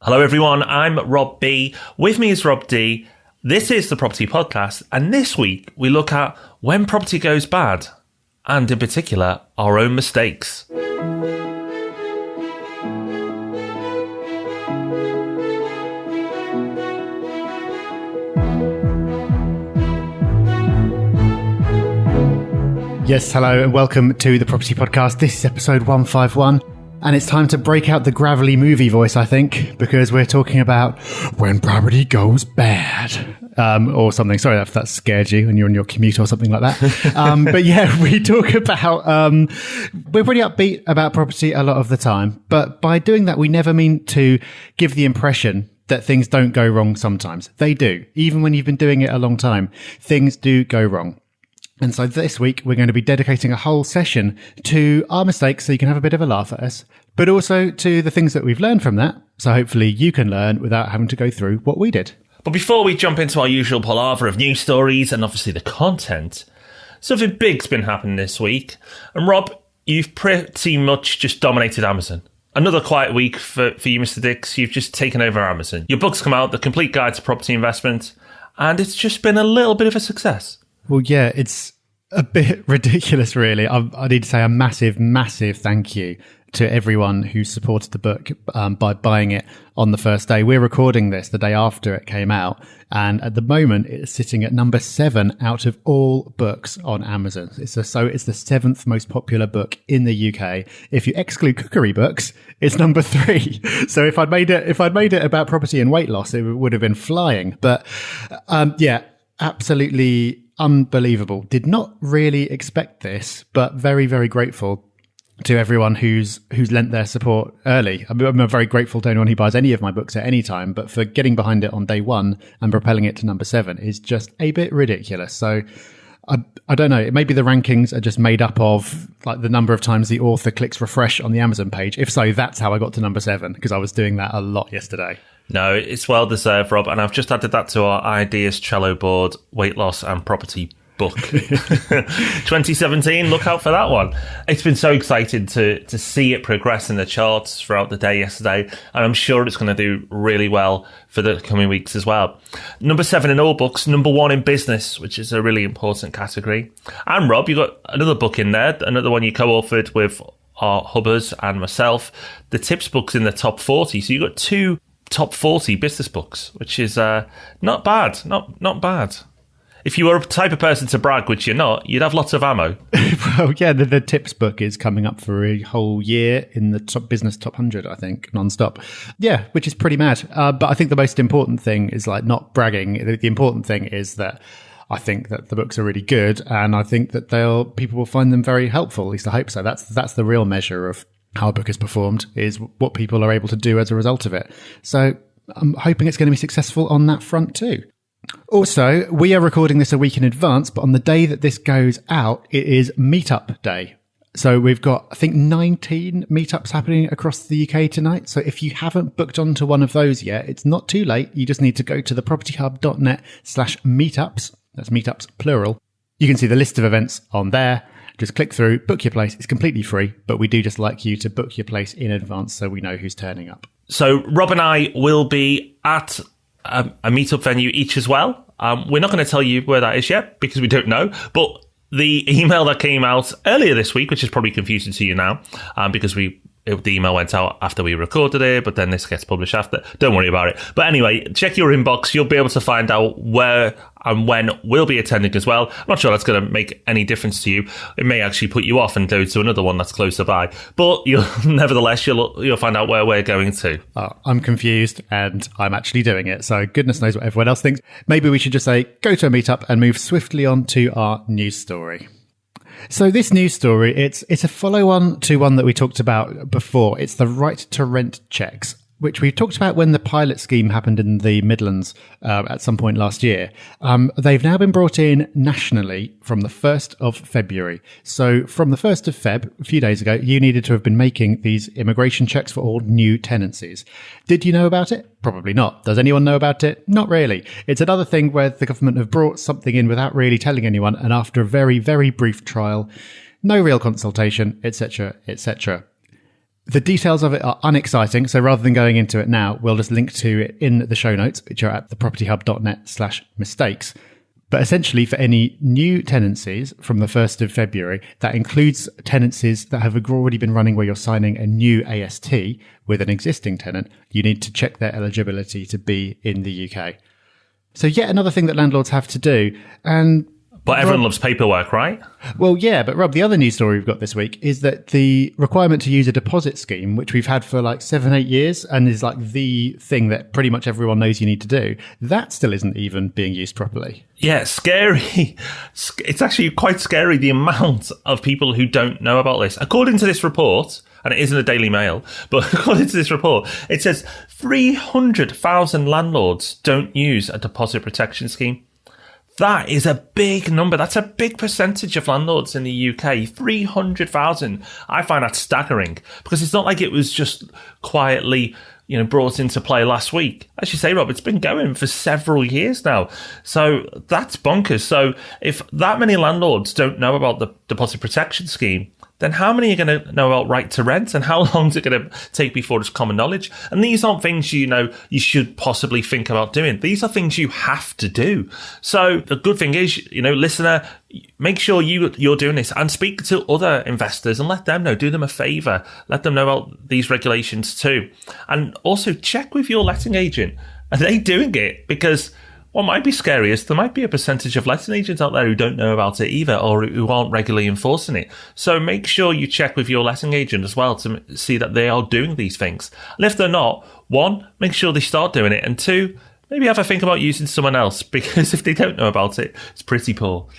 Hello everyone, I'm Rob B. With me is Rob D. This is the Property Podcast, and this week we look at when property goes bad, and in particular, our own mistakes. Yes, hello and welcome to the Property Podcast. This is episode 151. And it's time to break out the gravelly movie voice, I think, because we're talking about when property goes bad, or something. Sorry if that scared you when you're on your commute or something like that. But yeah, we talk about, we're pretty upbeat about property a lot of the time. But by doing that, we never mean to give the impression that things don't go wrong sometimes. They do. Even when you've been doing it a long time, things do go wrong. And so this week, we're going to be dedicating a whole session to our mistakes so you can have a bit of a laugh at us, but also to the things that we've learned from that. So hopefully you can learn without having to go through what we did. But before we jump into our usual palaver of news stories and obviously the content, something big's been happening this week. And Rob, you've pretty much just dominated Amazon. Another quiet week for you, Mr. Dix. You've just taken over Amazon. Your book's come out, The Complete Guide to Property Investment, and it's just been a little bit of a success. Well, yeah, it's a bit ridiculous, really. I need to say a massive, massive thank you to everyone who supported the book by buying it on the first day. We're recording this the day after it came out, and at the moment it's sitting at number 7 out of all books on Amazon. It's the 7th most popular book in the UK. If you exclude cookery books, it's number 3. So if I'd made it about property and weight loss, it would have been flying. But yeah, absolutely unbelievable. Did not really expect this, but very, very grateful to everyone who's lent their support early. I'm very grateful to anyone who buys any of my books at any time, but for getting behind it on day 1 and propelling it to number 7 is just a bit ridiculous. So I don't know. Maybe the rankings are just made up of like the number of times the author clicks refresh on the Amazon page. If so, that's how I got to number 7, because I was doing that a lot yesterday. No, it's well deserved, Rob, and I've just added that to our ideas Trello board, weight loss and property book. 2017, look out for that one. It's been so exciting to see it progress in the charts throughout the day yesterday, and I'm sure it's going to do really well for the coming weeks as well. Number 7 in all books, number 1 in business, which is a really important category. And Rob, you got another book in there, another one you co-authored with our Hubbers and myself. The Tips book's in the top 40, so you got 2 top 40 business books, which is not bad. Not bad. If you were a type of person to brag, which you're not, you'd have lots of ammo. Well, yeah, the Tips book is coming up for a whole year in the business top 100, I think, non-stop. Yeah, which is pretty mad. But I think the most important thing is like not bragging. The important thing is that I think that the books are really good, and I think that people will find them very helpful. At least I hope so. That's the real measure of how a book has performed, is what people are able to do as a result of it. So I'm hoping it's going to be successful on that front too. Also, we are recording this a week in advance, but on the day that this goes out, it is Meetup Day. So we've got, I think, 19 meetups happening across the UK tonight. So if you haven't booked onto one of those yet, it's not too late. You just need to go to thepropertyhub.net/meetups. That's meetups plural. You can see the list of events on there. Just click through, book your place. It's completely free, but we do just like you to book your place in advance so we know who's turning up. So Rob and I will be at a meetup venue each as well. We're not going to tell you where that is yet because we don't know, but the email that came out earlier this week, which is probably confusing to you now, because the email went out after we recorded it, but then this gets published after. Don't worry about it. But anyway, check your inbox. You'll be able to find out where and when we'll be attending as well. I'm not sure that's going to make any difference to you. It may actually put you off and go to another one that's closer by. But nevertheless, you'll find out where we're going to. I'm confused and I'm actually doing it. So goodness knows what everyone else thinks. Maybe we should just say, go to a meetup and move swiftly on to our news story. So this news story, it's a follow-on to one that we talked about before. It's the right to rent checks, which we talked about when the pilot scheme happened in the Midlands at some point last year. They've now been brought in nationally from the 1st of February. So from the 1st of Feb, a few days ago, you needed to have been making these immigration checks for all new tenancies. Did you know about it? Probably not. Does anyone know about it? Not really. It's another thing where the government have brought something in without really telling anyone, and after a very, very brief trial, no real consultation, etc., etc. The details of it are unexciting, so rather than going into it now, we'll just link to it in the show notes, which are at thepropertyhub.net/mistakes. But essentially, for any new tenancies from the 1st of February, that includes tenancies that have already been running where you're signing a new AST with an existing tenant, you need to check their eligibility to be in the UK. So yet another thing that landlords have to do. But everyone loves paperwork, right? Well, yeah, but Rob, the other news story we've got this week is that the requirement to use a deposit scheme, which we've had for like 7-8 years and is like the thing that pretty much everyone knows you need to do, that still isn't even being used properly. Yeah, scary. It's actually quite scary, the amount of people who don't know about this. According to this report, and it isn't a Daily Mail, but according to this report, it says 300,000 landlords don't use a deposit protection scheme. That is a big number. That's a big percentage of landlords in the UK. 300,000. I find that staggering because it's not like it was just quietly, brought into play last week. As you say, Rob, it's been going for several years now. So that's bonkers. So if that many landlords don't know about the deposit protection scheme, then how many are going to know about right to rent, and how long is it going to take before it's common knowledge? And these aren't things you should possibly think about doing. These are things you have to do. So the good thing is, listener, make sure you're doing this and speak to other investors and let them know. Do them a favour. Let them know about these regulations too. And also check with your letting agent. Are they doing it? Because what might be scary is there might be a percentage of letting agents out there who don't know about it either, or who aren't regularly enforcing it. So make sure you check with your letting agent as well to see that they are doing these things. And if they're not, 1, make sure they start doing it. And 2, maybe have a think about using someone else, because if they don't know about it, it's pretty poor.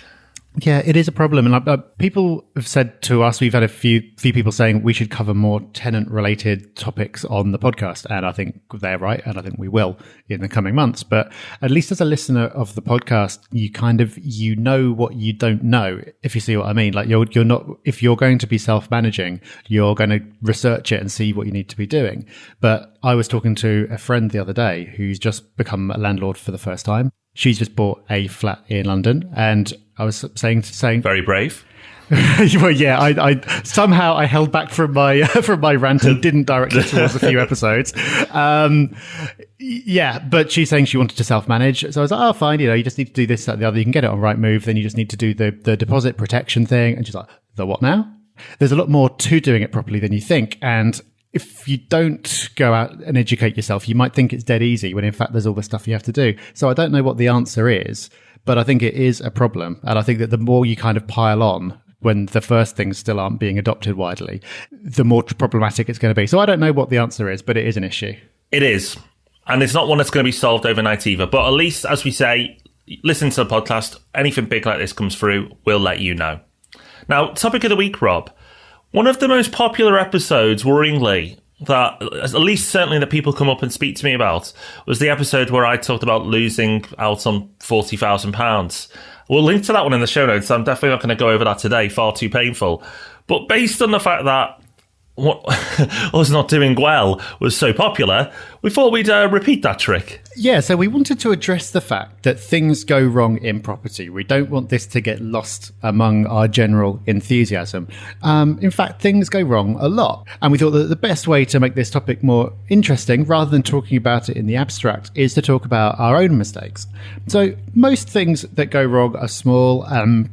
Yeah, it is a problem. And people have said to us, we've had a few people saying we should cover more tenant-related topics on the podcast. And I think they're right. And I think we will in the coming months. But at least as a listener of the podcast, you know what you don't know, if you see what I mean. Like you're not, if you're going to be self-managing, you're going to research it and see what you need to be doing. But I was talking to a friend the other day who's just become a landlord for the first time. She's just bought a flat in London, and I was saying very brave. Well, yeah, I somehow held back from my rant and didn't direct it towards a few episodes. Yeah, but she's saying she wanted to self-manage, so I was like, oh, fine, you just need to do this, that, the other. You can get it on Rightmove, then you just need to do the deposit protection thing. And she's like, the what now? There's a lot more to doing it properly than you think, and if you don't go out and educate yourself, you might think it's dead easy when in fact there's all this stuff you have to do. So I don't know what the answer is, but I think it is a problem. And I think that the more you kind of pile on when the first things still aren't being adopted widely, the more problematic it's going to be. So I don't know what the answer is, but it is an issue. It is. And it's not one that's going to be solved overnight either. But at least, as we say, listen to the podcast. Anything big like this comes through, we'll let you know. Now, topic of the week, Rob. One of the most popular episodes, worryingly, that at least certainly that people come up and speak to me about, was the episode where I talked about losing out on £40,000. We'll link to that one in the show notes. I'm definitely not going to go over that today, far too painful. But based on the fact that what us not doing well was so popular, we thought we'd repeat that trick. Yeah, so we wanted to address the fact that things go wrong in property. We don't want this to get lost among our general enthusiasm. In fact, things go wrong a lot. And we thought that the best way to make this topic more interesting, rather than talking about it in the abstract, is to talk about our own mistakes. So most things that go wrong are small,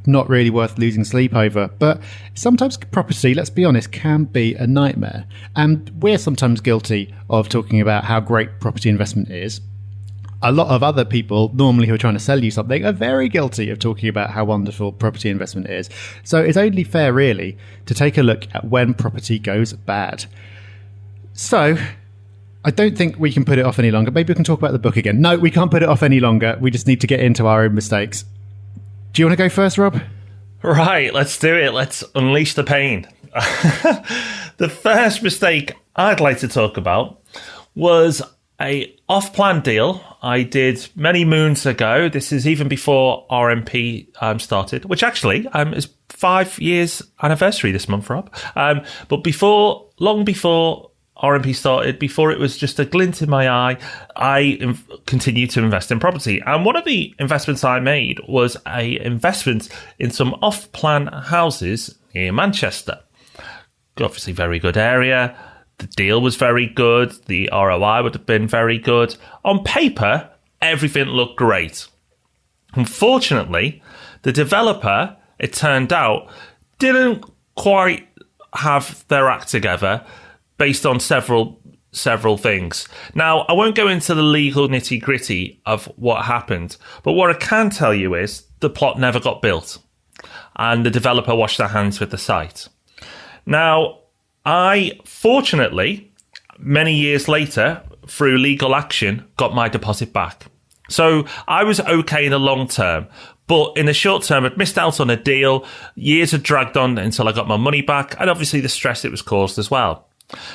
not really worth losing sleep over. But sometimes property, let's be honest, can be a nightmare. And we're sometimes guilty of talking about how great property investment is. A lot of other people, normally who are trying to sell you something, are very guilty of talking about how wonderful property investment is. So it's only fair, really, to take a look at when property goes bad. So I don't think we can put it off any longer. Maybe we can talk about the book again. No, we can't put it off any longer. We just need to get into our own mistakes. Do you want to go first, Rob? Right, let's do it. Let's unleash the pain. The first mistake I'd like to talk about was a off-plan deal I did many moons ago. This is even before RMP started, which actually is 5 years anniversary this month, Rob. But long before RMP started, before it was just a glint in my eye, I continued to invest in property. And one of the investments I made was a investment in some off-plan houses near Manchester. Obviously, very good area. The deal was very good. The ROI would have been very good. On paper, everything looked great. Unfortunately, the developer, it turned out, didn't quite have their act together based on several things. Now, I won't go into the legal nitty-gritty of what happened, but what I can tell you is the plot never got built, and the developer washed their hands with the site. Now, I, fortunately, many years later, through legal action, got my deposit back. So I was okay in the long term, but in the short term, I'd missed out on a deal. Years had dragged on until I got my money back, and obviously the stress it was caused as well.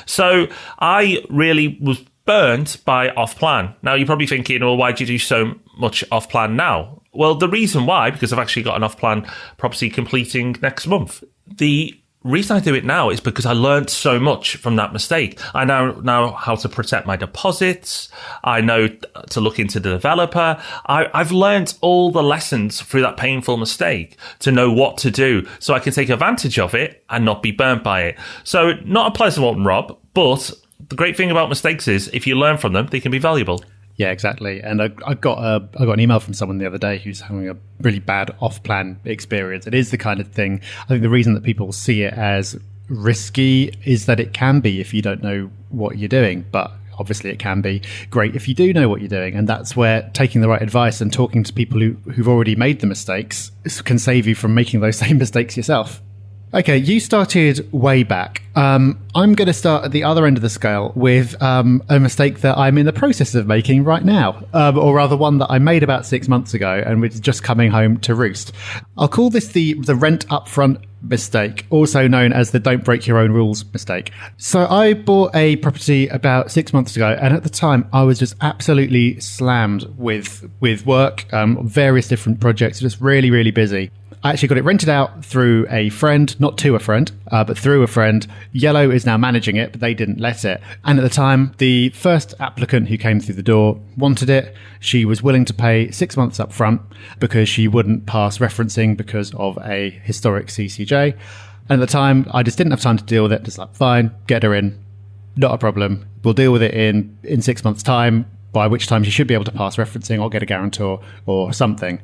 So I really was burnt by off-plan. Now, you're probably thinking, well, why do you do so much off-plan now? Well, the reason why, because I've actually got an off-plan property completing next month. The reason I do it now is because I learned so much from that mistake. I now know how to protect my deposits. I know to look into the developer. I've learned all the lessons through that painful mistake to know what to do so I can take advantage of it and not be burnt by it. So not a pleasant one, Rob, but the great thing about mistakes is if you learn from them, they can be valuable. Yeah, exactly. And I got an email from someone the other day who's having a really bad off-plan experience. It is the kind of thing, I think the reason that people see it as risky is that it can be if you don't know what you're doing. But obviously it can be great if you do know what you're doing. And that's where taking the right advice and talking to people who've already made the mistakes can save you from making those same mistakes yourself. Okay, you started way back. I'm going to start at the other end of the scale with a mistake that I'm in the process of making right now, or rather one that I made about 6 months ago and was just coming home to roost. I'll call this the rent upfront mistake, also known as the don't break your own rules mistake. So I bought a property about 6 months ago, and at the time I was just absolutely slammed with work, various different projects, just really, really busy. I actually got it rented out through a friend, not to a friend, but through a friend. Yellow is now managing it, but they didn't let it. And at the time, the first applicant who came through the door wanted it. She was willing to pay 6 months up front because she wouldn't pass referencing because of a historic CCJ. And at the time, I just didn't have time to deal with it. Just like, fine, get her in. Not a problem. We'll deal with it in 6 months' time, by which time she should be able to pass referencing or get a guarantor or something.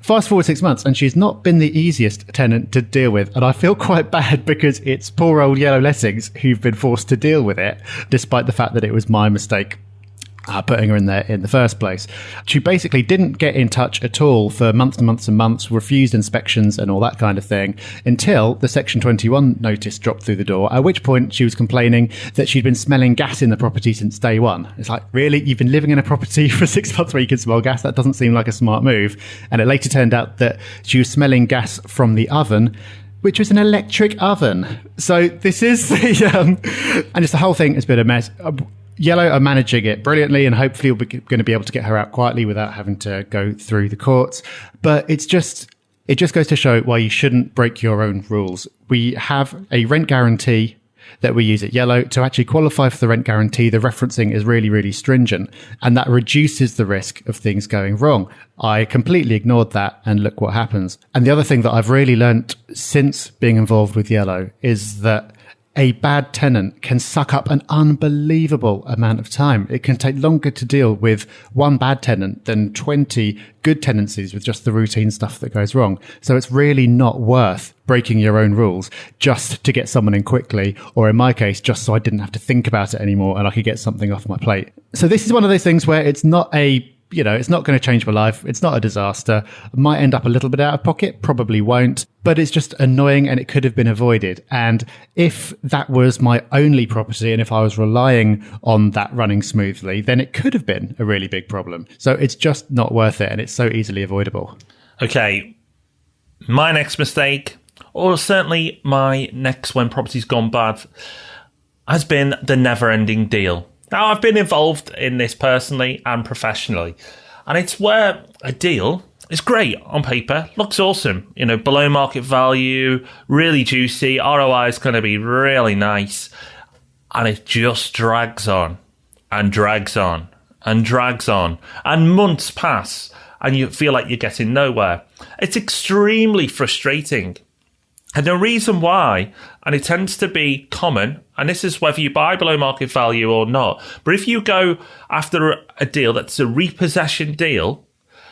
Fast forward 6 months, and she's not been the easiest tenant to deal with. And I feel quite bad because it's poor old Yellow Lettings who've been forced to deal with it, despite the fact that it was my mistake putting her in there in the first place. She basically didn't get in touch at all for months and months and months, refused inspections and all that kind of thing, until the Section 21 notice dropped through the door, at which point she was complaining that she'd been smelling gas in the property since day one. It's like, really? You've been living in a property for 6 months where you can smell gas? That doesn't seem like a smart move. And it later turned out that she was smelling gas from the oven, which was an electric oven. So this is the... and just the whole thing has been a mess. Yellow are managing it brilliantly, and hopefully we're going to be able to get her out quietly without having to go through the courts. But it just goes to show why you shouldn't break your own rules. We have a rent guarantee that we use at Yellow. To actually qualify for the rent guarantee, the referencing is really, really stringent, and that reduces the risk of things going wrong. I completely ignored that, and look what happens. And the other thing that I've really learnt since being involved with Yellow is that a bad tenant can suck up an unbelievable amount of time. It can take longer to deal with one bad tenant than 20 good tenancies with just the routine stuff that goes wrong. So it's really not worth breaking your own rules just to get someone in quickly, or in my case, just so I didn't have to think about it anymore and I could get something off my plate. So this is one of those things where it's not it's not going to change my life. It's not a disaster. I might end up a little bit out of pocket, probably won't, but it's just annoying and it could have been avoided. And if that was my only property and if I was relying on that running smoothly, then it could have been a really big problem. So it's just not worth it, and it's so easily avoidable. Okay, my next mistake, or certainly my next when property's gone bad, has been the never-ending deal. Now, I've been involved in this personally and professionally, and it's where a deal is great on paper, looks awesome, below market value, really juicy, ROI is going to be really nice, and it just drags on and drags on and drags on, and months pass, and you feel like you're getting nowhere. It's extremely frustrating. And the reason why, and it tends to be common and this is whether you buy below market value or not, but if you go after a deal that's a repossession deal,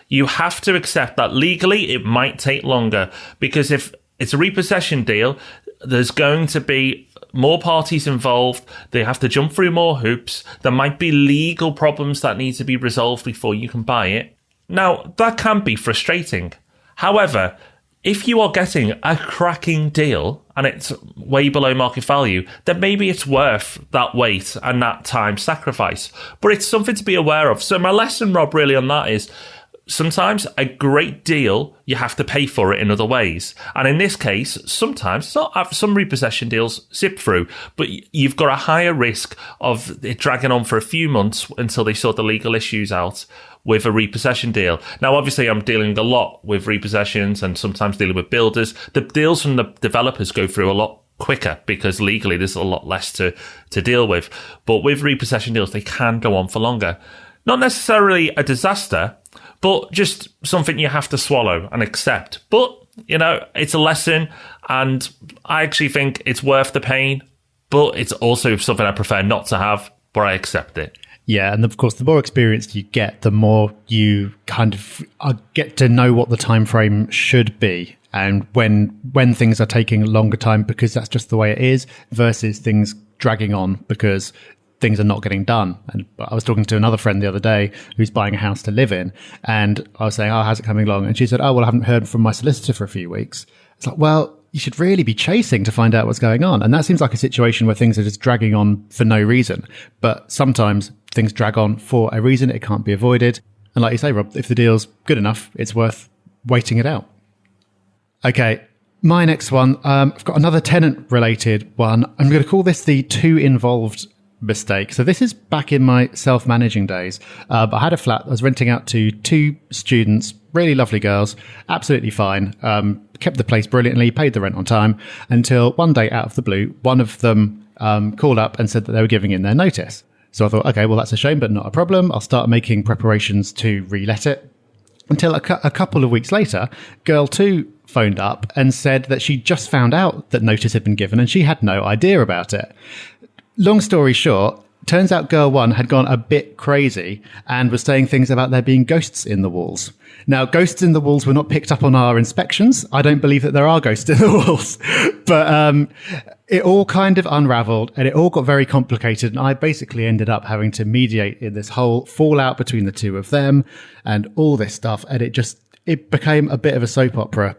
you have to accept that legally it might take longer, because if it's a repossession deal, there's going to be more parties involved. They have to jump through more hoops. There might be legal problems that need to be resolved before you can buy it. Now, that can be frustrating. However, if you are getting a cracking deal and it's way below market value, then maybe it's worth that wait and that time sacrifice. But it's something to be aware of. So my lesson, Rob, really on that is, sometimes a great deal, you have to pay for it in other ways. And in this case, sometimes, some repossession deals zip through, but you've got a higher risk of it dragging on for a few months until they sort the legal issues out with a repossession deal. Now, obviously, I'm dealing a lot with repossessions and sometimes dealing with builders. The deals from the developers go through a lot quicker because legally there's a lot less to deal with. But with repossession deals, they can go on for longer. Not necessarily a disaster, but just something you have to swallow and accept. But, it's a lesson, and I actually think it's worth the pain, but it's also something I prefer not to have, but I accept it. Yeah, and of course, the more experience you get, the more you kind of get to know what the time frame should be, and when things are taking a longer time because that's just the way it is, versus things dragging on because things are not getting done. And I was talking to another friend the other day who's buying a house to live in, and I was saying, how's it coming along? And she said, well, I haven't heard from my solicitor for a few weeks. It's like, well, you should really be chasing to find out what's going on. And that seems like a situation where things are just dragging on for no reason. But sometimes things drag on for a reason. It can't be avoided. And like you say, Rob, if the deal's good enough, it's worth waiting it out. Okay. My next one, I've got another tenant-related one. I'm going to call this the too involved mistake. So this is back in my self-managing days. But I had a flat I was renting out to 2 students, really lovely girls, absolutely fine. Kept the place brilliantly, paid the rent on time, until one day out of the blue, one of them called up and said that they were giving in their notice. So I thought, okay, well, that's a shame, but not a problem. I'll start making preparations to re-let it. Until a couple of weeks later, girl 2 phoned up and said that she just found out that notice had been given and she had no idea about it. Long story short, turns out girl 1 had gone a bit crazy and was saying things about there being ghosts in the walls. Now, ghosts in the walls were not picked up on our inspections. I don't believe that there are ghosts in the walls. But it all kind of unraveled and it all got very complicated. And I basically ended up having to mediate in this whole fallout between the two of them and all this stuff. And it became a bit of a soap opera.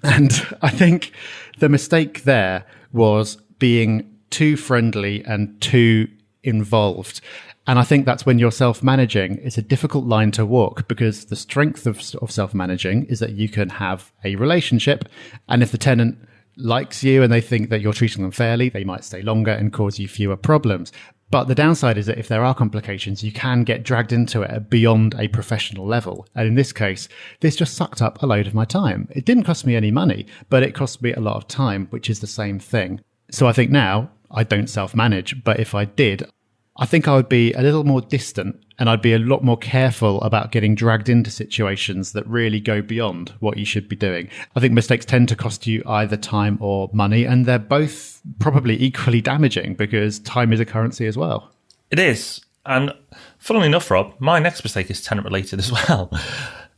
And I think the mistake there was being too friendly and too involved. And I think that's when you're self-managing. It's a difficult line to walk because the strength of self-managing is that you can have a relationship. And if the tenant likes you and they think that you're treating them fairly, they might stay longer and cause you fewer problems. But the downside is that if there are complications, you can get dragged into it beyond a professional level. And in this case, this just sucked up a load of my time. It didn't cost me any money, but it cost me a lot of time, which is the same thing. So I think now I don't self-manage, but if I did, I think I would be a little more distant and I'd be a lot more careful about getting dragged into situations that really go beyond what you should be doing. I think mistakes tend to cost you either time or money, and they're both probably equally damaging because time is a currency as well. It is. And funnily enough, Rob, my next mistake is tenant related as well.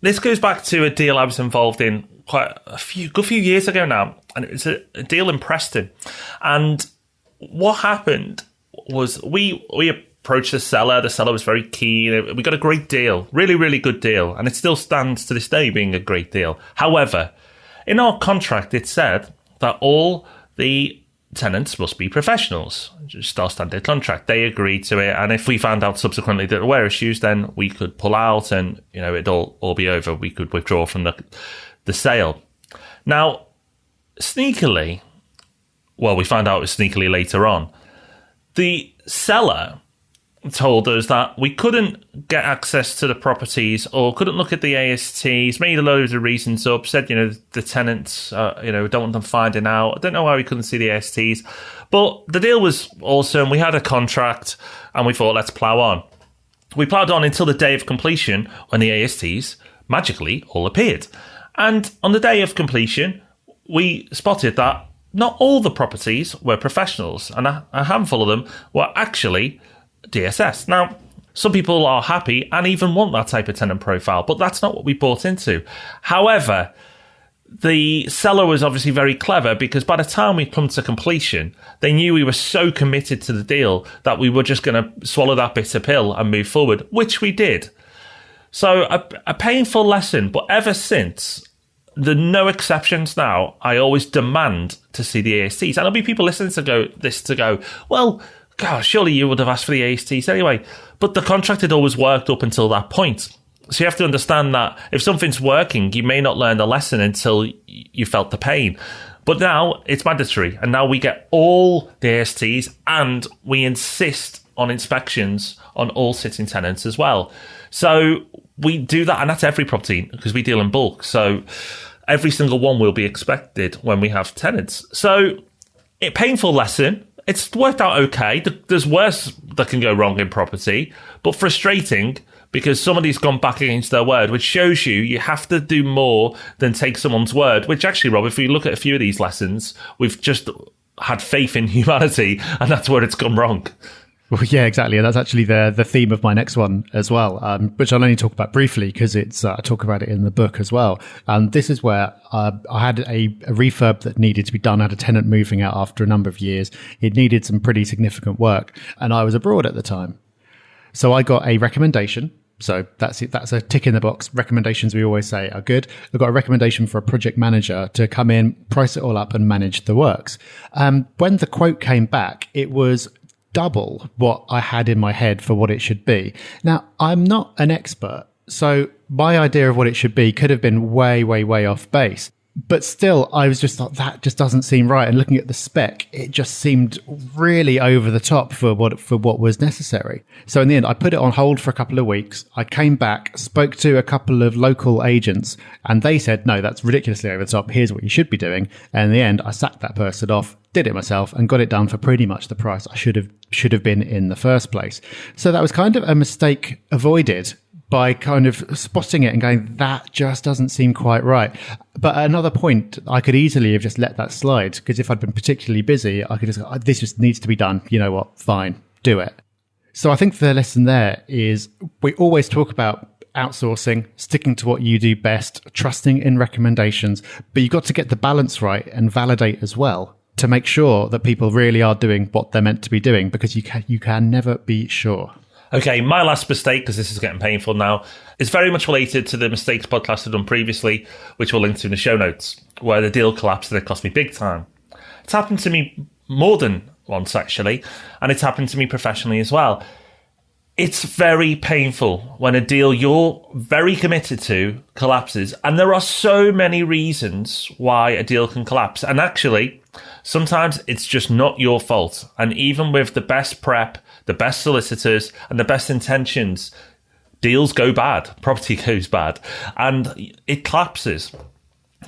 This goes back to a deal I was involved in quite a good few years ago now, and it was a deal in Preston. And what happened was we approached the seller. The seller was very keen. We got a great deal, really, really good deal. And it still stands to this day being a great deal. However, in our contract, it said that all the tenants must be professionals. Just our standard contract. They agreed to it. And if we found out subsequently that there were issues, then we could pull out and, it'd all be over. We could withdraw from the sale. Now, sneakily, well, we found out it was sneakily later on, the seller told us that we couldn't get access to the properties or couldn't look at the ASTs, made a load of reasons up, said, the tenants, don't want them finding out. I don't know why we couldn't see the ASTs, but the deal was awesome. We had a contract and we thought, let's plough on. We ploughed on until the day of completion when the ASTs magically all appeared. And on the day of completion, we spotted that not all the properties were professionals, and a handful of them were actually DSS. Now, some people are happy and even want that type of tenant profile, but that's not what we bought into. However, the seller was obviously very clever, because by the time we come to completion, they knew we were so committed to the deal that we were just going to swallow that bitter pill and move forward, which we did. So a painful lesson, but ever since, the no exceptions now, I always demand to see the ASTs. And there'll be people listening to go, well, gosh, surely you would have asked for the ASTs anyway. But the contract had always worked up until that point. So you have to understand that if something's working, you may not learn the lesson until you felt the pain. But now it's mandatory, and now we get all the ASTs, and we insist on inspections on all sitting tenants as well. So we do that, and that's every property, because we deal in bulk. So every single one will be expected when we have tenants. So painful lesson. It's worked out okay. There's worse that can go wrong in property, but frustrating, because somebody's gone back against their word, which shows you have to do more than take someone's word, which actually, Rob, if we look at a few of these lessons, we've just had faith in humanity, and that's where it's gone wrong. Well, yeah, exactly. And that's actually the theme of my next one as well, which I'll only talk about briefly because I talk about it in the book as well. And this is where I had a refurb that needed to be done. I had a tenant moving out after a number of years. It needed some pretty significant work, and I was abroad at the time. So I got a recommendation. So that's it. That's a tick in the box. Recommendations, we always say, are good. I got a recommendation for a project manager to come in, price it all up and manage the works. When the quote came back, it was double what I had in my head for what it should be. Now, I'm not an expert, so my idea of what it should be could have been way, way, way off base. But still, I was just thought that just doesn't seem right. And looking at the spec, it just seemed really over the top for what was necessary. So in the end, I put it on hold for a couple of weeks. I came back, spoke to a couple of local agents, and they said, no, that's ridiculously over the top. Here's what you should be doing. And in the end, I sacked that person off, did it myself, and got it done for pretty much the price I should have been in the first place. So that was kind of a mistake avoided by kind of spotting it and going, that just doesn't seem quite right. But at another point, I could easily have just let that slide, because if I'd been particularly busy, I could just go, this just needs to be done. You know what? Fine, do it. So I think the lesson there is we always talk about outsourcing, sticking to what you do best, trusting in recommendations, but you've got to get the balance right and validate as well to make sure that people really are doing what they're meant to be doing, because you can never be sure. Okay, my last mistake, because this is getting painful now, is very much related to the mistakes podcast I've done previously, which we'll link to in the show notes, where the deal collapsed and it cost me big time. It's happened to me more than once, actually, and it's happened to me professionally as well. It's very painful when a deal you're very committed to collapses, and there are so many reasons why a deal can collapse. And actually, sometimes it's just not your fault. And even with the best prep, the best solicitors, and the best intentions, deals go bad, property goes bad, and it collapses.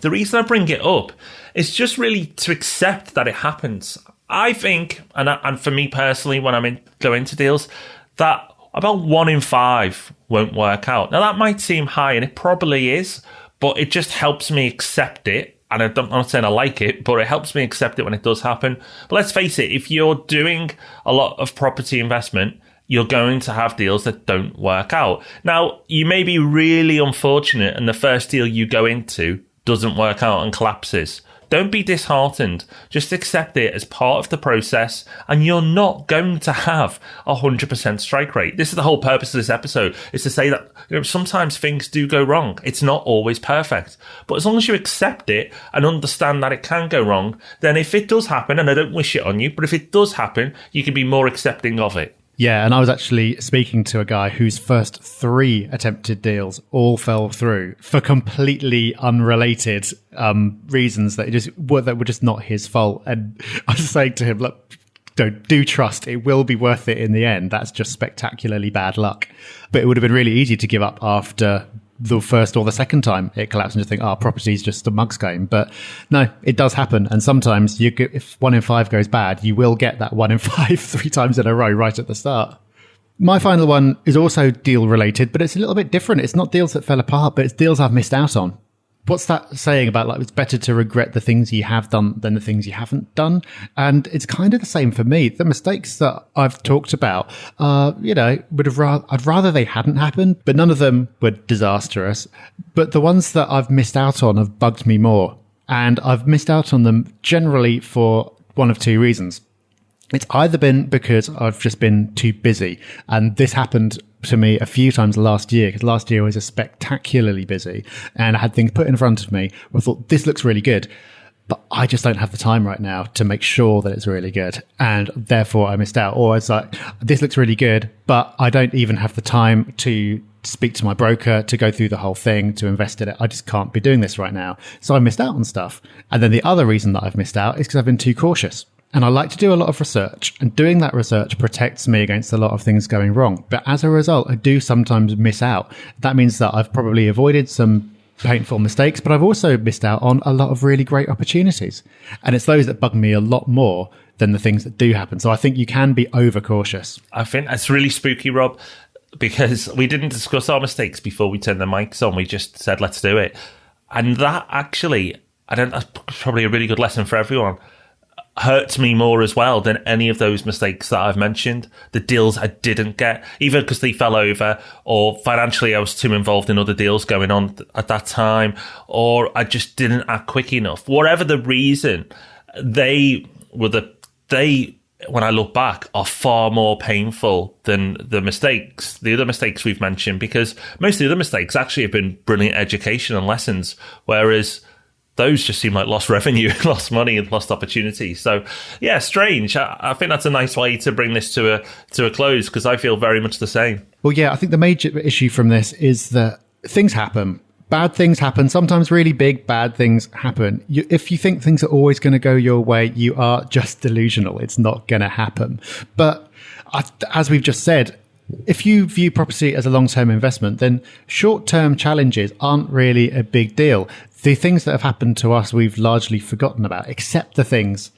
The reason I bring it up is just really to accept that it happens. I think, and for me personally, when go into deals, that about 1 in 5 won't work out. Now, that might seem high, and it probably is, but it just helps me accept it. And I'm not saying I like it, but it helps me accept it when it does happen. But let's face it, if you're doing a lot of property investment, you're going to have deals that don't work out. Now, you may be really unfortunate and the first deal you go into doesn't work out and collapses. Don't be disheartened. Just accept it as part of the process, and you're not going to have 100% strike rate. This is the whole purpose of this episode, is to say that sometimes things do go wrong. It's not always perfect. But as long as you accept it and understand that it can go wrong, then if it does happen, and I don't wish it on you, but if it does happen, you can be more accepting of it. Yeah, and I was actually speaking to a guy whose first 3 attempted deals all fell through for completely unrelated reasons that were just not his fault. And I was saying to him, look, do trust, it will be worth it in the end. That's just spectacularly bad luck. But it would have been really easy to give up after the first or the second time it collapsed and just think, property's just a mug's game. But no, it does happen. And sometimes if 1 in 5 goes bad, you will get that 1 in 5 3 times in a row right at the start. My final one is also deal related, but it's a little bit different. It's not deals that fell apart, but it's deals I've missed out on. what's that saying about like it's better to regret the things you have done than the things you haven't done? And it's kind of the same for me. The mistakes that I've talked about, I'd rather they hadn't happened, but none of them were disastrous. But the ones that I've missed out on have bugged me more. And I've missed out on them generally for one of two reasons. It's either been because I've just been too busy. And this happened to me a few times last year, because last year was a spectacularly busy and I had things put in front of me where I thought, this looks really good, but I just don't have the time right now to make sure that it's really good. And therefore I missed out. Or it's like, this looks really good, but I don't even have the time to speak to my broker, to go through the whole thing, to invest in it. I just can't be doing this right now. So I missed out on stuff. And then the other reason that I've missed out is because I've been too cautious. And I like to do a lot of research, and doing that research protects me against a lot of things going wrong. But as a result, I do sometimes miss out. That means that I've probably avoided some painful mistakes, but I've also missed out on a lot of really great opportunities. And it's those that bug me a lot more than the things that do happen. So I think you can be overcautious. I think that's really spooky, Rob, because we didn't discuss our mistakes before we turned the mics on. We just said, let's do it. And that actually, that's probably a really good lesson for everyone. Hurts me more as well than any of those mistakes that I've mentioned. The deals I didn't get, either because they fell over or financially I was too involved in other deals going on at that time, or I just didn't act quick enough. Whatever the reason, they, when I look back, are far more painful than the other mistakes we've mentioned, because most of the other mistakes actually have been brilliant education and lessons, whereas those just seem like lost revenue, lost money, and lost opportunities. So, yeah, strange. I think that's a nice way to bring this to a close, because I feel very much the same. Well, yeah, I think the major issue from this is that things happen. Bad things happen. Sometimes really big bad things happen. If you think things are always going to go your way, you are just delusional. It's not going to happen. But as we've just said, if you view property as a long-term investment, then short-term challenges aren't really a big deal. The things that have happened to us, we've largely forgotten about, except the things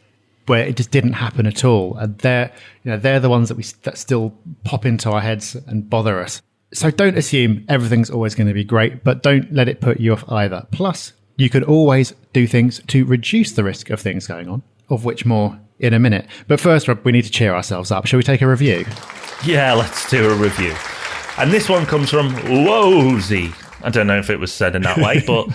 where it just didn't happen at all. And they're the ones that still pop into our heads and bother us. So don't assume everything's always going to be great, but don't let it put you off either. Plus, you could always do things to reduce the risk of things going on, of which more in a minute. But first, Rob, we need to cheer ourselves up. Shall we take a review? Yeah, let's do a review. And this one comes from Wozy. I don't know if it was said in that way, but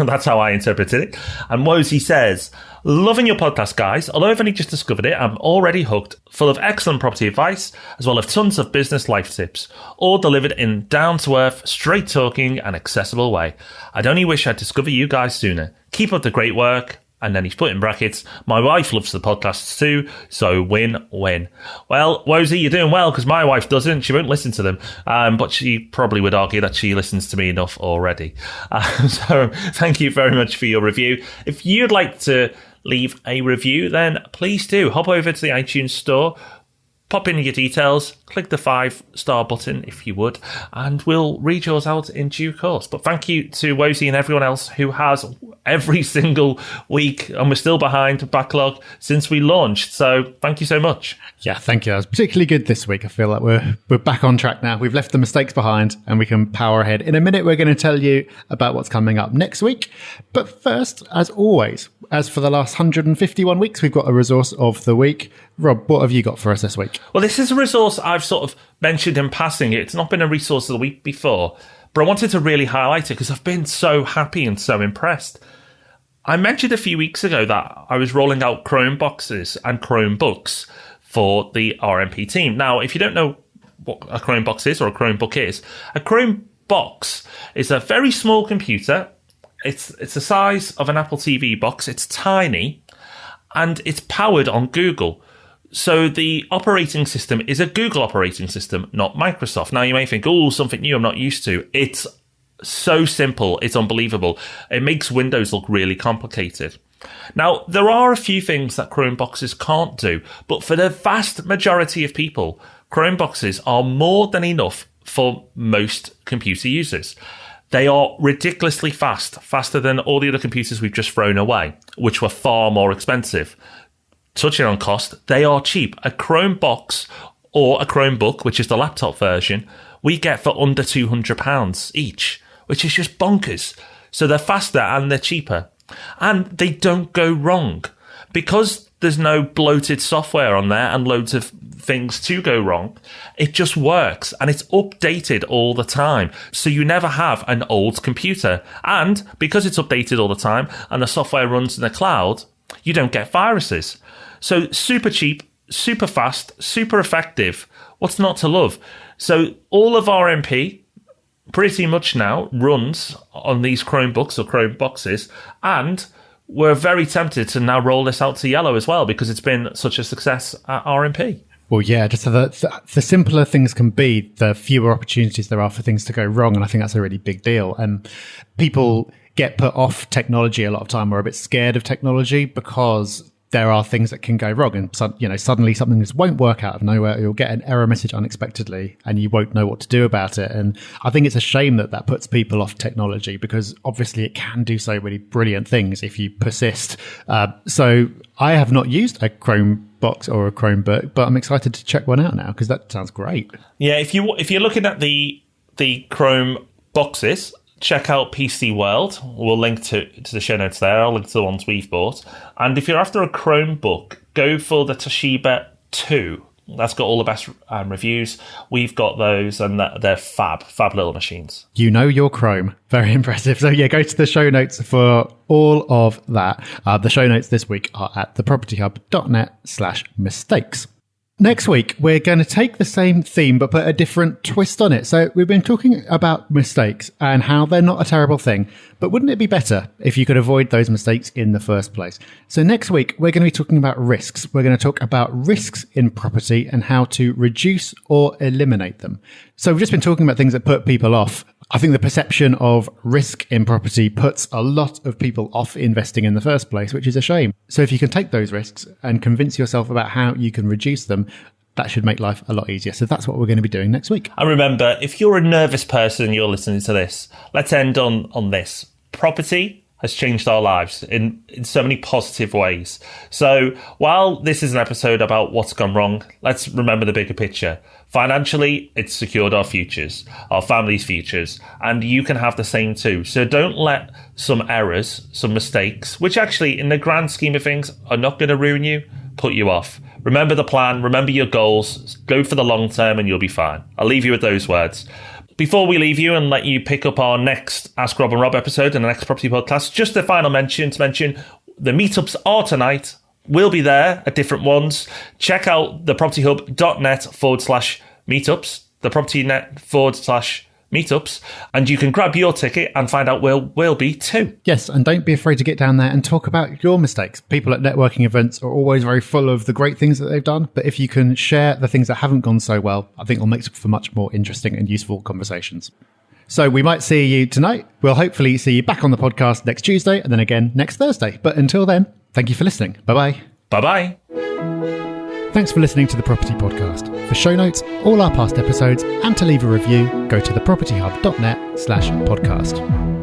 that's how I interpreted it. And Wozy says, loving your podcast, guys. Although I've only just discovered it, I'm already hooked, full of excellent property advice, as well as tons of business life tips, all delivered in down-to-earth, straight-talking and accessible way. I'd only wish I'd discovered you guys sooner. Keep up the great work. And then he's put in brackets, my wife loves the podcasts too, so win-win. Well, Wozy, you're doing well, because my wife doesn't. She won't listen to them, but she probably would argue that she listens to me enough already. So thank you very much for your review. If you'd like to leave a review, then please do. Hop over to the iTunes store, pop in your details, click the 5-star button if you would, and we'll read yours out in due course. But thank you to Wozy and everyone else who has every single week, and we're still behind backlog since we launched. So thank you so much. Yeah, thank you. That was particularly good this week. I feel like we're back on track now. We've left the mistakes behind and we can power ahead. In a minute, we're going to tell you about what's coming up next week. But first, as always, as for the last 151 weeks, we've got a resource of the week. Rob, what have you got for us this week? Well, this is a resource I've sort of mentioned in passing. It's not been a resource of the week before, but I wanted to really highlight it because I've been so happy and so impressed. I mentioned a few weeks ago that I was rolling out Chrome boxes and Chromebooks for the RMP team. Now, if you don't know what a Chromebox is or a Chromebook is, a Chromebox is a very small computer. It's the size of an Apple TV box. It's tiny, and it's powered on Google. So the operating system is a Google operating system, not Microsoft. Now, you may think, oh, something new I'm not used to. It's so simple. It's unbelievable. It makes Windows look really complicated. Now, there are a few things that Chromeboxes can't do, but for the vast majority of people, Chromeboxes are more than enough for most computer users. They are ridiculously fast, faster than all the other computers we've just thrown away, which were far more expensive. Touching on cost, they are cheap. A Chromebox or a Chromebook, which is the laptop version, we get for under £200 each, which is just bonkers. So they're faster and they're cheaper. And they don't go wrong. Because there's no bloated software on there and loads of things to go wrong, it just works and it's updated all the time. So you never have an old computer. And because it's updated all the time and the software runs in the cloud, you don't get viruses. So super cheap, super fast, super effective. What's not to love? So all of our MP pretty much now runs on these Chromebooks or Chrome boxes, and we're very tempted to now roll this out to Yellow as well because it's been such a success at RMP. Well, yeah, just so the simpler things can be, the fewer opportunities there are for things to go wrong. And I think that's a really big deal. And people get put off technology a lot of time or a bit scared of technology because there are things that can go wrong. And, you know, suddenly something just won't work out of nowhere. You'll get an error message unexpectedly and you won't know what to do about it. And I think it's a shame that that puts people off technology because obviously it can do so many brilliant things if you persist. So I have not used a Chrome box or a Chromebook, but I'm excited to check one out now because that sounds great. Yeah, if you're looking at the Chrome boxes, check out PC World. We'll link to the show notes there. I'll link to the ones we've bought. And if you're after a Chromebook, go for the Toshiba 2. That's got all the best reviews. We've got those, and they're fab little machines. You know your Chrome. Very impressive. So yeah, go to the show notes for all of that. The show notes this week are at thepropertyhub.net/mistakes. Next week, we're going to take the same theme, but put a different twist on it. So we've been talking about mistakes and how they're not a terrible thing, but wouldn't it be better if you could avoid those mistakes in the first place? So next week, we're going to be talking about risks. We're going to talk about risks in property and how to reduce or eliminate them. So we've just been talking about things that put people off. I think the perception of risk in property puts a lot of people off investing in the first place, which is a shame. So if you can take those risks and convince yourself about how you can reduce them, that should make life a lot easier. So that's what we're going to be doing next week. And remember, if you're a nervous person, you're listening to this, let's end on this. Property has changed our lives in so many positive ways. So while this is an episode about what's gone wrong, let's remember the bigger picture. Financially, it's secured our futures, our family's futures, and you can have the same too. So don't let some errors, some mistakes, which actually in the grand scheme of things are not going to ruin you, put you off. Remember the plan, remember your goals, go for the long term and you'll be fine. I'll leave you with those words. Before we leave you and let you pick up our next Ask Rob and Rob episode and the next property podcast, just a final mention the meetups are tonight. We'll be there at different ones. Check out thepropertyhub.net/meetups, thepropertynet/meetups, and you can grab your ticket and find out where we'll be too. Yes, and don't be afraid to get down there and talk about your mistakes. People at networking events are always very full of the great things that they've done, but if you can share the things that haven't gone so well, I think it'll make for much more interesting and useful conversations. So we might see you tonight. We'll hopefully see you back on the podcast next Tuesday and then again next Thursday. But until then, thank you for listening. Bye-bye. Bye-bye. Thanks for listening to The Property Podcast. For show notes, all our past episodes, and to leave a review, go to thepropertyhub.net/podcast.